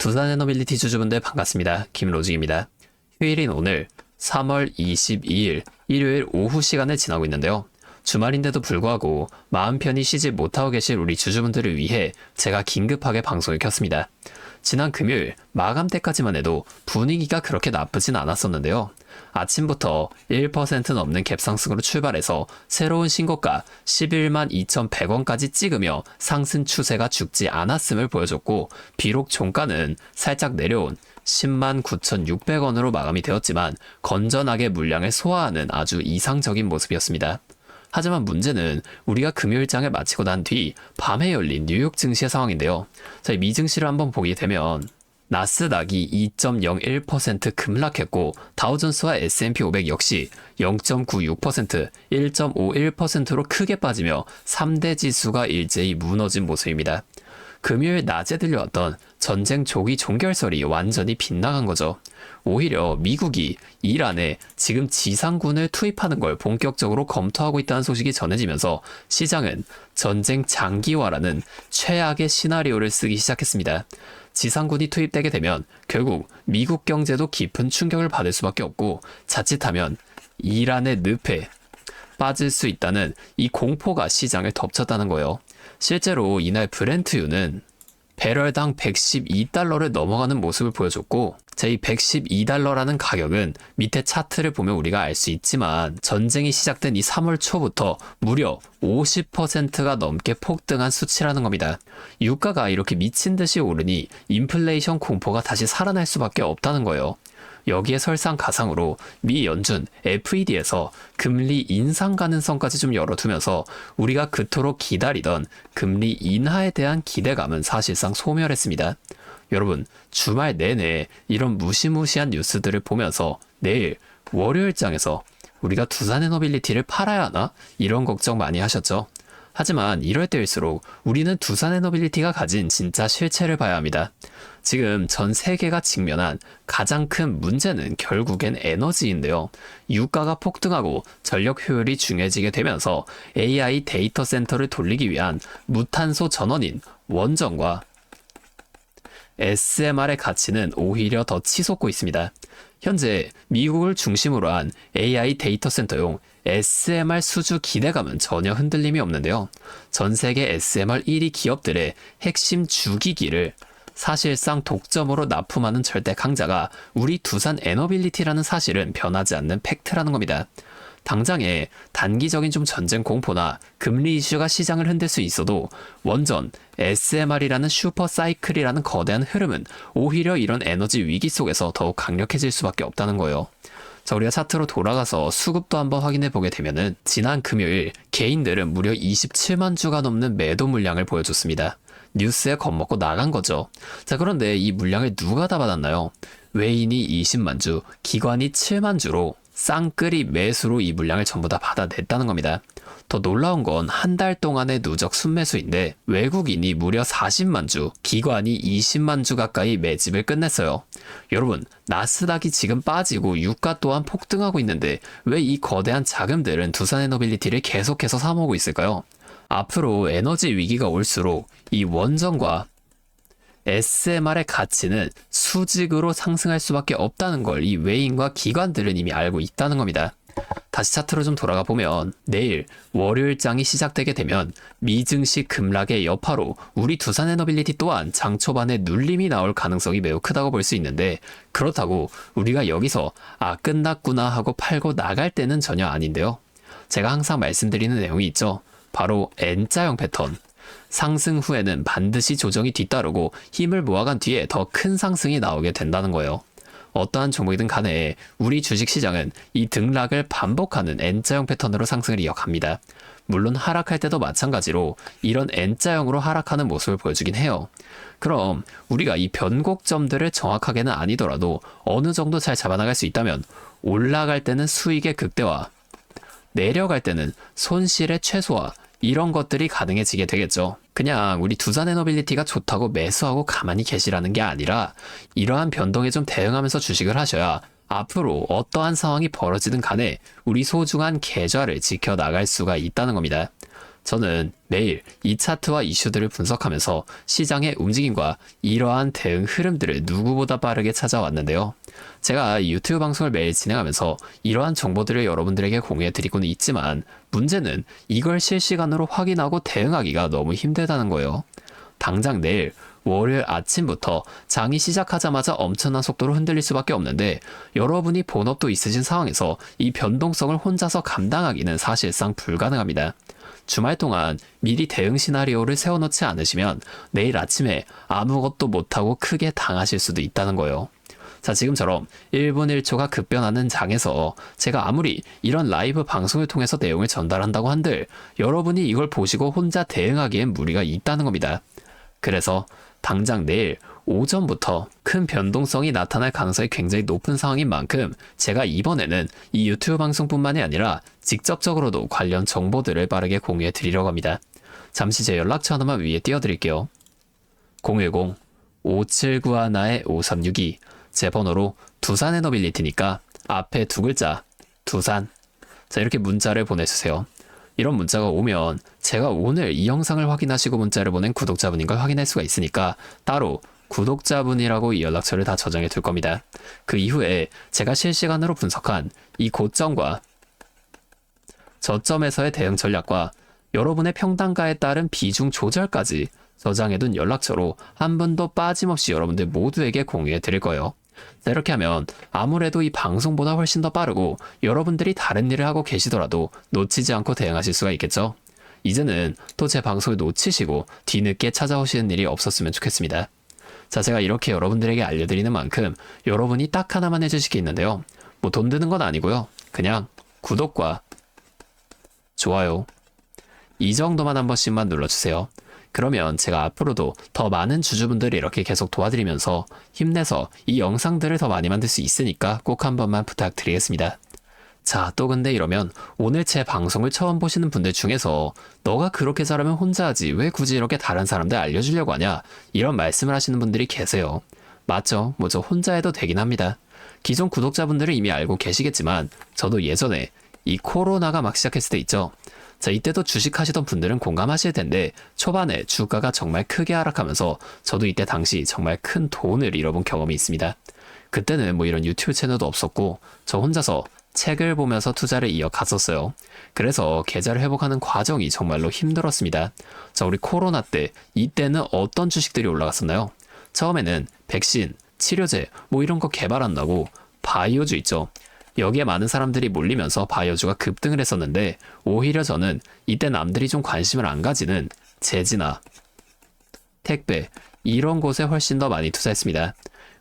두산에너빌리티 주주분들 반갑습니다. 김로직입니다. 휴일인 오늘 3월 22일 일요일 오후 시간을 지나고 있는데요. 주말인데도 불구하고 마음 편히 쉬지 못하고 계실 우리 주주분들을 위해 제가 긴급하게 방송을 켰습니다. 지난 금요일 마감 때까지만 해도 분위기가 그렇게 나쁘진 않았었는데요. 아침부터 1% 넘는 갭 상승으로 출발해서 새로운 신고가 11만 2,100원까지 찍으며 상승 추세가 죽지 않았음을 보여줬고, 비록 종가는 살짝 내려온 10만 9,600원으로 마감이 되었지만 건전하게 물량을 소화하는 아주 이상적인 모습이었습니다. 하지만 문제는 우리가 금요일장을 마치고 난 뒤 밤에 열린 뉴욕 증시의 상황인데요. 자, 이 미증시를 한번 보게 되면 나스닥이 2.01% 급락했고, 다우존스와 S&P 500 역시 0.96%, 1.51%로 크게 빠지며 3대 지수가 일제히 무너진 모습입니다. 금요일 낮에 들려왔던 전쟁 조기 종결설이 완전히 빗나간 거죠. 오히려 미국이 이란에 지금 지상군을 투입하는 걸 본격적으로 검토하고 있다는 소식이 전해지면서 시장은 전쟁 장기화라는 최악의 시나리오를 쓰기 시작했습니다. 지상군이 투입되게 되면 결국 미국 경제도 깊은 충격을 받을 수밖에 없고, 자칫하면 이란의 늪에 빠질 수 있다는 이 공포가 시장을 덮쳤다는 거예요. 실제로 이날 브렌트유는 배럴당 112달러를 넘어가는 모습을 보여줬고, 이 112달러라는 가격은 밑에 차트를 보면 우리가 알 수 있지만 전쟁이 시작된 이 3월 초부터 무려 50%가 넘게 폭등한 수치라는 겁니다. 유가가 이렇게 미친 듯이 오르니 인플레이션 공포가 다시 살아날 수밖에 없다는 거예요. 여기에 설상가상으로 미 연준 FED에서 금리 인상 가능성까지 좀 열어두면서 우리가 그토록 기다리던 금리 인하에 대한 기대감은 사실상 소멸했습니다. 여러분, 주말 내내 이런 무시무시한 뉴스들을 보면서 내일 월요일장에서 우리가 두산에너빌리티를 팔아야 하나? 이런 걱정 많이 하셨죠? 하지만 이럴 때일수록 우리는 두산에너빌리티가 가진 진짜 실체를 봐야 합니다. 지금 전 세계가 직면한 가장 큰 문제는 결국엔 에너지인데요. 유가가 폭등하고 전력 효율이 중요해지게 되면서 AI 데이터 센터를 돌리기 위한 무탄소 전원인 원전과 SMR의 가치는 오히려 더 치솟고 있습니다. 현재 미국을 중심으로 한 AI 데이터 센터용 SMR 수주 기대감은 전혀 흔들림이 없는데요. 전 세계 SMR 1위 기업들의 핵심 주기기를 사실상 독점으로 납품하는 절대 강자가 우리 두산에너빌리티라는 사실은 변하지 않는 팩트라는 겁니다. 당장에 단기적인 좀 전쟁 공포나 금리 이슈가 시장을 흔들 수 있어도 원전, SMR이라는 슈퍼 사이클이라는 거대한 흐름은 오히려 이런 에너지 위기 속에서 더욱 강력해질 수밖에 없다는 거예요. 자, 우리가 차트로 돌아가서 수급도 한번 확인해 보게 되면은 지난 금요일 개인들은 무려 27만 주가 넘는 매도 물량을 보여줬습니다. 뉴스에 겁먹고 나간 거죠. 자, 그런데 이 물량을 누가 다 받았나요? 외인이 20만 주, 기관이 7만 주로 쌍끌이 매수로 이 물량을 전부 다 받아냈다는 겁니다. 더 놀라운 건 한 달 동안의 누적 순매수인데 외국인이 무려 40만 주, 기관이 20만 주 가까이 매집을 끝냈어요. 여러분, 나스닥이 지금 빠지고 유가 또한 폭등하고 있는데 왜 이 거대한 자금들은 두산에너빌리티를 계속해서 사모으고 있을까요? 앞으로 에너지 위기가 올수록 이 원전과 SMR의 가치는 수직으로 상승할 수밖에 없다는 걸 이 외인과 기관들은 이미 알고 있다는 겁니다. 다시 차트로 좀 돌아가 보면 내일 월요일장이 시작되게 되면 미증시 급락의 여파로 우리 두산에너빌리티 또한 장 초반에 눌림이 나올 가능성이 매우 크다고 볼 수 있는데, 그렇다고 우리가 여기서 끝났구나 하고 팔고 나갈 때는 전혀 아닌데요. 제가 항상 말씀드리는 내용이 있죠. 바로 N자형 패턴. 상승 후에는 반드시 조정이 뒤따르고 힘을 모아간 뒤에 더 큰 상승이 나오게 된다는 거예요. 어떠한 종목이든 간에 우리 주식시장은 이 등락을 반복하는 N자형 패턴으로 상승을 이어갑니다. 물론 하락할 때도 마찬가지로 이런 N자형으로 하락하는 모습을 보여주긴 해요. 그럼 우리가 이 변곡점들을 정확하게는 아니더라도 어느 정도 잘 잡아나갈 수 있다면 올라갈 때는 수익의 극대화, 내려갈 때는 손실의 최소화, 이런 것들이 가능해지게 되겠죠. 그냥 우리 두산에너빌리티가 좋다고 매수하고 가만히 계시라는 게 아니라 이러한 변동에 좀 대응하면서 주식을 하셔야 앞으로 어떠한 상황이 벌어지든 간에 우리 소중한 계좌를 지켜나갈 수가 있다는 겁니다. 저는 매일 이 차트와 이슈들을 분석하면서 시장의 움직임과 이러한 대응 흐름들을 누구보다 빠르게 찾아왔는데요. 제가 이 유튜브 방송을 매일 진행하면서 이러한 정보들을 여러분들에게 공유해 드리고는 있지만 문제는 이걸 실시간으로 확인하고 대응하기가 너무 힘들다는 거예요. 당장 내일 월요일 아침부터 장이 시작하자마자 엄청난 속도로 흔들릴 수밖에 없는데 여러분이 본업도 있으신 상황에서 이 변동성을 혼자서 감당하기는 사실상 불가능합니다. 주말 동안 미리 대응 시나리오를 세워놓지 않으시면 내일 아침에 아무것도 못하고 크게 당하실 수도 있다는 거예요. 자, 지금처럼 1분 1초가 급변하는 장에서 제가 아무리 이런 라이브 방송을 통해서 내용을 전달한다고 한들 여러분이 이걸 보시고 혼자 대응하기엔 무리가 있다는 겁니다. 그래서 당장 내일 오전부터 큰 변동성이 나타날 가능성이 굉장히 높은 상황인 만큼 제가 이번에는 이 유튜브 방송뿐만이 아니라 직접적으로도 관련 정보들을 빠르게 공유해 드리려고 합니다. 잠시 제 연락처 하나만 위에 띄워드릴게요. 010-5791-5362 제 번호로 두산 에너빌리티니까 앞에 두 글자 두산, 자 이렇게 문자를 보내주세요. 이런 문자가 오면 제가 오늘 이 영상을 확인하시고 문자를 보낸 구독자분인 걸 확인할 수가 있으니까 따로 구독자분이라고 이 연락처를 다 저장해 둘 겁니다. 그 이후에 제가 실시간으로 분석한 이 고점과 저점에서의 대응 전략과 여러분의 평단가에 따른 비중 조절까지 저장해둔 연락처로 한 분도 빠짐없이 여러분들 모두에게 공유해 드릴 거예요. 자, 이렇게 하면 아무래도 이 방송보다 훨씬 더 빠르고 여러분들이 다른 일을 하고 계시더라도 놓치지 않고 대응하실 수가 있겠죠. 이제는 또 제 방송을 놓치시고 뒤늦게 찾아오시는 일이 없었으면 좋겠습니다. 자, 제가 이렇게 여러분들에게 알려드리는 만큼 여러분이 딱 하나만 해주실 게 있는데요. 뭐 돈 드는 건 아니고요. 그냥 구독과 좋아요 이 정도만 한 번씩만 눌러주세요. 그러면 제가 앞으로도 더 많은 주주분들이 이렇게 계속 도와드리면서 힘내서 이 영상들을 더 많이 만들 수 있으니까 꼭 한 번만 부탁드리겠습니다. 자, 또 근데 이러면 오늘 제 방송을 처음 보시는 분들 중에서 너가 그렇게 잘하면 혼자 하지 왜 굳이 이렇게 다른 사람들 알려주려고 하냐 이런 말씀을 하시는 분들이 계세요. 맞죠? 뭐 저 혼자 해도 되긴 합니다. 기존 구독자분들은 이미 알고 계시겠지만 저도 예전에 이 코로나가 막 시작했을 때 있죠. 자, 이때도 주식하시던 분들은 공감하실 텐데 초반에 주가가 정말 크게 하락하면서 저도 이때 당시 정말 큰 돈을 잃어본 경험이 있습니다. 그때는 뭐 이런 유튜브 채널도 없었고 저 혼자서 책을 보면서 투자를 이어갔었어요. 그래서 계좌를 회복하는 과정이 정말로 힘들었습니다. 자, 우리 코로나 때 이때는 어떤 주식들이 올라갔었나요? 처음에는 백신, 치료제 뭐 이런 거 개발한다고 바이오주 있죠. 여기에 많은 사람들이 몰리면서 바이오주가 급등을 했었는데 오히려 저는 이때 남들이 좀 관심을 안 가지는 제지나 택배 이런 곳에 훨씬 더 많이 투자했습니다.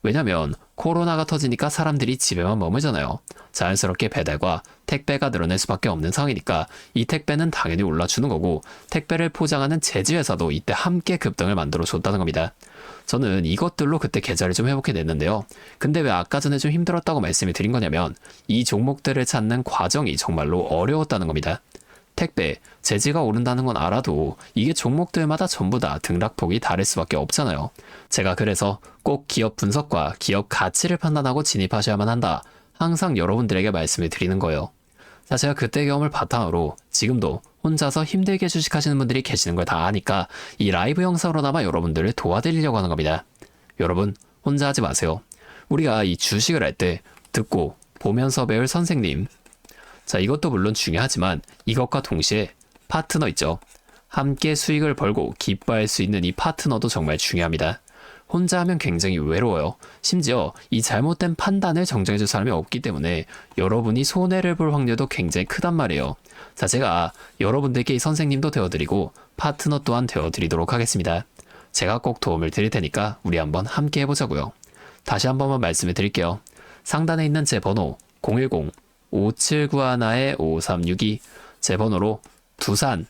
왜냐면 코로나가 터지니까 사람들이 집에만 머물잖아요. 자연스럽게 배달과 택배가 늘어날 수밖에 없는 상황이니까 이 택배는 당연히 올라주는 거고 택배를 포장하는 제지회사도 이때 함께 급등을 만들어 줬다는 겁니다. 저는 이것들로 그때 계좌를 좀 회복해 냈는데요. 근데 왜 아까 전에 좀 힘들었다고 말씀을 드린 거냐면 이 종목들을 찾는 과정이 정말로 어려웠다는 겁니다. 택배, 제지가 오른다는 건 알아도 이게 종목들마다 전부 다 등락폭이 다를 수밖에 없잖아요. 제가 그래서 꼭 기업 분석과 기업 가치를 판단하고 진입하셔야만 한다. 항상 여러분들에게 말씀을 드리는 거예요. 자, 제가 그때 경험을 바탕으로 지금도 혼자서 힘들게 주식하시는 분들이 계시는 걸 다 아니까 이 라이브 영상으로나마 여러분들을 도와드리려고 하는 겁니다. 여러분, 혼자 하지 마세요. 우리가 이 주식을 할 때 듣고 보면서 배울 선생님, 자, 이것도 물론 중요하지만 이것과 동시에 파트너 있죠. 함께 수익을 벌고 기뻐할 수 있는 이 파트너도 정말 중요합니다. 혼자 하면 굉장히 외로워요. 심지어 이 잘못된 판단을 정정해줄 사람이 없기 때문에 여러분이 손해를 볼 확률도 굉장히 크단 말이에요. 자, 제가 여러분들께 이 선생님도 되어드리고 파트너 또한 되어드리도록 하겠습니다. 제가 꼭 도움을 드릴 테니까 우리 한번 함께 해보자고요. 다시 한 번만 말씀을 드릴게요. 상단에 있는 제 번호 010-5791-5362 제 번호로 두산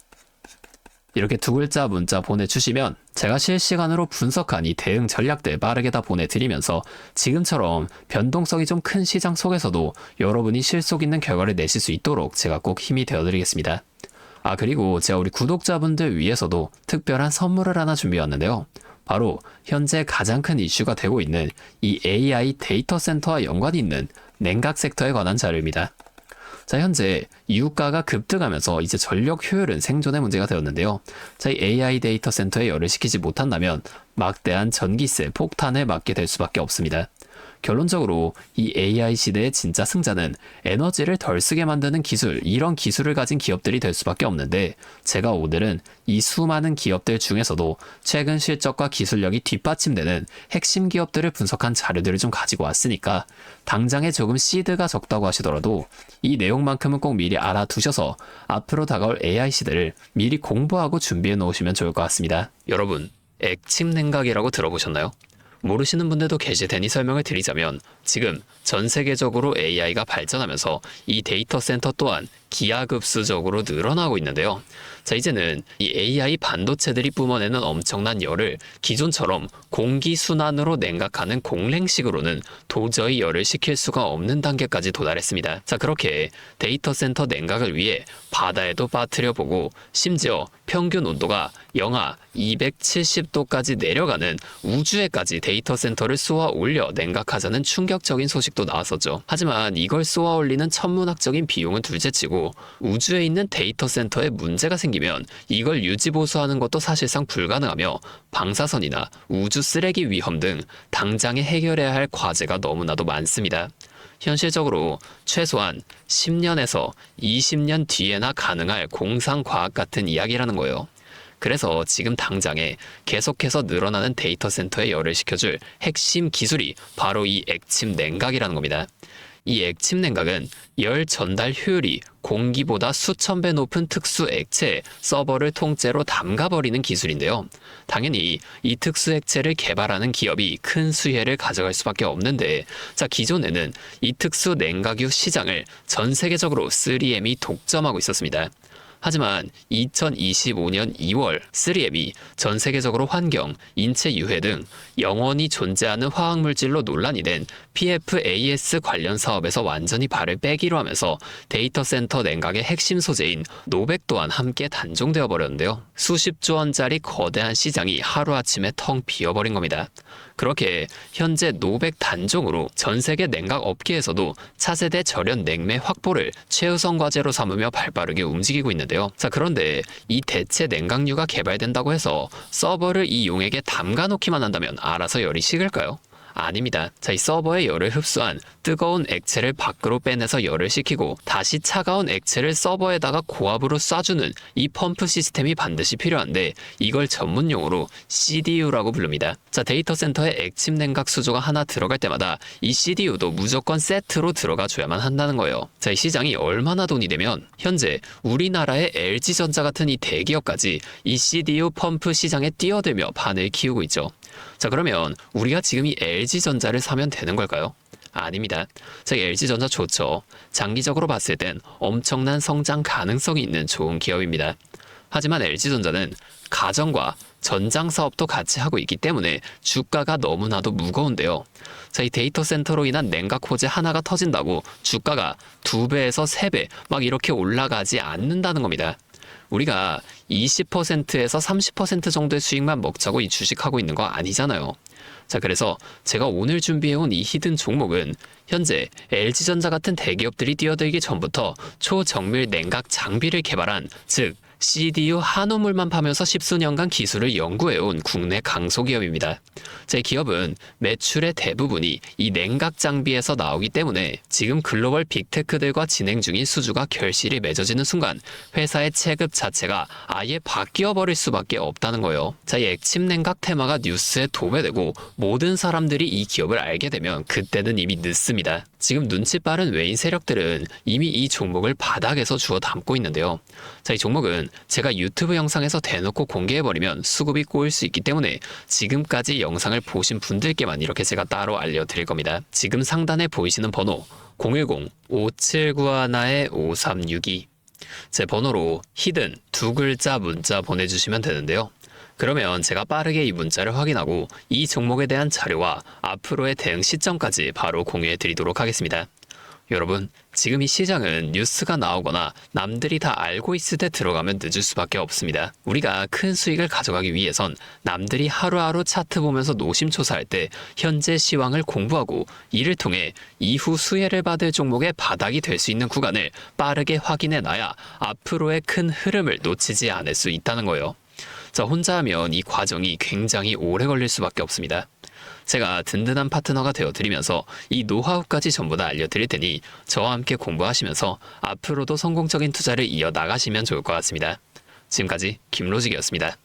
이렇게 두 글자 문자 보내주시면 제가 실시간으로 분석한 이 대응 전략들 빠르게 다 보내드리면서 지금처럼 변동성이 좀 큰 시장 속에서도 여러분이 실속 있는 결과를 내실 수 있도록 제가 꼭 힘이 되어드리겠습니다. 아, 그리고 제가 우리 구독자분들 위해서도 특별한 선물을 하나 준비해왔는데요. 바로 현재 가장 큰 이슈가 되고 있는 이 AI 데이터 센터와 연관이 있는 냉각 섹터에 관한 자료입니다. 자, 현재 유가가 급등하면서 이제 전력 효율은 생존의 문제가 되었는데요. 자, 이 AI 데이터 센터에 열을 식히지 못한다면 막대한 전기세 폭탄을 맞게 될 수밖에 없습니다. 결론적으로 이 AI 시대의 진짜 승자는 에너지를 덜 쓰게 만드는 기술, 이런 기술을 가진 기업들이 될 수밖에 없는데, 제가 오늘은 이 수많은 기업들 중에서도 최근 실적과 기술력이 뒷받침되는 핵심 기업들을 분석한 자료들을 좀 가지고 왔으니까 당장에 조금 시드가 적다고 하시더라도 이 내용만큼은 꼭 미리 알아두셔서 앞으로 다가올 AI 시대를 미리 공부하고 준비해 놓으시면 좋을 것 같습니다. 여러분, 액침 냉각이라고 들어보셨나요? 모르시는 분들도 계실 테니 설명을 드리자면, 지금 전 세계적으로 AI가 발전하면서 이 데이터 센터 또한 기하급수적으로 늘어나고 있는데요. 자, 이제는 이 AI 반도체들이 뿜어내는 엄청난 열을 기존처럼 공기순환으로 냉각하는 공랭식으로는 도저히 열을 식힐 수가 없는 단계까지 도달했습니다. 자, 그렇게 데이터 센터 냉각을 위해 바다에도 빠뜨려보고 심지어 평균 온도가 영하 270도까지 내려가는 우주에까지 데이터 센터를 쏘아 올려 냉각하자는 충격적인 소식도 나왔었죠. 하지만 이걸 쏘아 올리는 천문학적인 비용은 둘째치고 우주에 있는 데이터 센터에 문제가 생기면 이걸 유지보수하는 것도 사실상 불가능하며 방사선이나 우주 쓰레기 위험 등 당장에 해결해야 할 과제가 너무나도 많습니다. 현실적으로 최소한 10년에서 20년 뒤에나 가능할 공상과학 같은 이야기라는 거예요. 그래서 지금 당장에 계속해서 늘어나는 데이터 센터에 열을 식혀줄 핵심 기술이 바로 이 액침 냉각이라는 겁니다. 이 액침 냉각은 열 전달 효율이 공기보다 수천 배 높은 특수 액체에 서버를 통째로 담가버리는 기술인데요. 당연히 이 특수 액체를 개발하는 기업이 큰 수혜를 가져갈 수밖에 없는데, 자, 기존에는 이 특수 냉각유 시장을 전 세계적으로 3M이 독점하고 있었습니다. 하지만 2025년 2월 3M이 전 세계적으로 환경, 인체 유해 등 영원히 존재하는 화학물질로 논란이 된 PFAS 관련 사업에서 완전히 발을 빼기로 하면서 데이터 센터 냉각의 핵심 소재인 노백 또한 함께 단종되어 버렸는데요. 수십조 원짜리 거대한 시장이 하루아침에 텅 비어버린 겁니다. 그렇게 현재 노백 단종으로 전 세계 냉각 업계에서도 차세대 절연 냉매 확보를 최우선 과제로 삼으며 발빠르게 움직이고 있는데요. 자, 그런데 이 대체 냉각유가 개발된다고 해서 서버를 이 용액에 담가 놓기만 한다면 알아서 열이 식을까요? 아닙니다. 자, 이 서버의 열을 흡수한 뜨거운 액체를 밖으로 빼내서 열을 식히고 다시 차가운 액체를 서버에다가 고압으로 쏴주는 이 펌프 시스템이 반드시 필요한데, 이걸 전문용어로 CDU라고 부릅니다. 자, 데이터 센터에 액침 냉각 수조가 하나 들어갈 때마다 이 CDU도 무조건 세트로 들어가 줘야만 한다는 거예요. 자, 이 시장이 얼마나 돈이 되면 현재 우리나라의 LG전자 같은 이 대기업까지 이 CDU 펌프 시장에 뛰어들며 판을 키우고 있죠. 자, 그러면 우리가 지금 이 LG전자를 사면 되는 걸까요? 아닙니다. 자, LG전자 좋죠. 장기적으로 봤을 땐 엄청난 성장 가능성이 있는 좋은 기업입니다. 하지만 LG전자는 가전과 전장 사업도 같이 하고 있기 때문에 주가가 너무나도 무거운데요. 자, 이 데이터 센터로 인한 냉각 호재 하나가 터진다고 주가가 2배에서 3배 막 이렇게 올라가지 않는다는 겁니다. 우리가 20%에서 30% 정도의 수익만 먹자고 이 주식하고 있는 거 아니잖아요. 자, 그래서 제가 오늘 준비해온 이 히든 종목은 현재 LG전자 같은 대기업들이 뛰어들기 전부터 초정밀 냉각 장비를 개발한, 즉 CDU 한우물만 파면서 십수년간 기술을 연구해온 국내 강소기업입니다. 제 기업은 매출의 대부분이 이 냉각 장비에서 나오기 때문에 지금 글로벌 빅테크들과 진행 중인 수주가 결실이 맺어지는 순간 회사의 체급 자체가 아예 바뀌어버릴 수밖에 없다는 거예요. 자, 이 액침 냉각 테마가 뉴스에 도배되고 모든 사람들이 이 기업을 알게 되면 그때는 이미 늦습니다. 지금 눈치 빠른 외인 세력들은 이미 이 종목을 바닥에서 주워 담고 있는데요. 자, 이 종목은 제가 유튜브 영상에서 대놓고 공개해버리면 수급이 꼬일 수 있기 때문에 지금까지 영상을 보신 분들께만 이렇게 제가 따로 알려드릴 겁니다. 지금 상단에 보이시는 번호 010-5791-5362 제 번호로 히든 2글자 문자 보내주시면 되는데요. 그러면 제가 빠르게 이 문자를 확인하고 이 종목에 대한 자료와 앞으로의 대응 시점까지 바로 공유해 드리도록 하겠습니다. 여러분, 지금 이 시장은 뉴스가 나오거나 남들이 다 알고 있을 때 들어가면 늦을 수밖에 없습니다. 우리가 큰 수익을 가져가기 위해선 남들이 하루하루 차트 보면서 노심초사할 때 현재 시황을 공부하고 이를 통해 이후 수혜를 받을 종목의 바닥이 될 수 있는 구간을 빠르게 확인해 놔야 앞으로의 큰 흐름을 놓치지 않을 수 있다는 거예요. 자, 혼자 하면 이 과정이 굉장히 오래 걸릴 수밖에 없습니다. 제가 든든한 파트너가 되어드리면서 이 노하우까지 전부 다 알려드릴 테니 저와 함께 공부하시면서 앞으로도 성공적인 투자를 이어나가시면 좋을 것 같습니다. 지금까지 김로직이었습니다.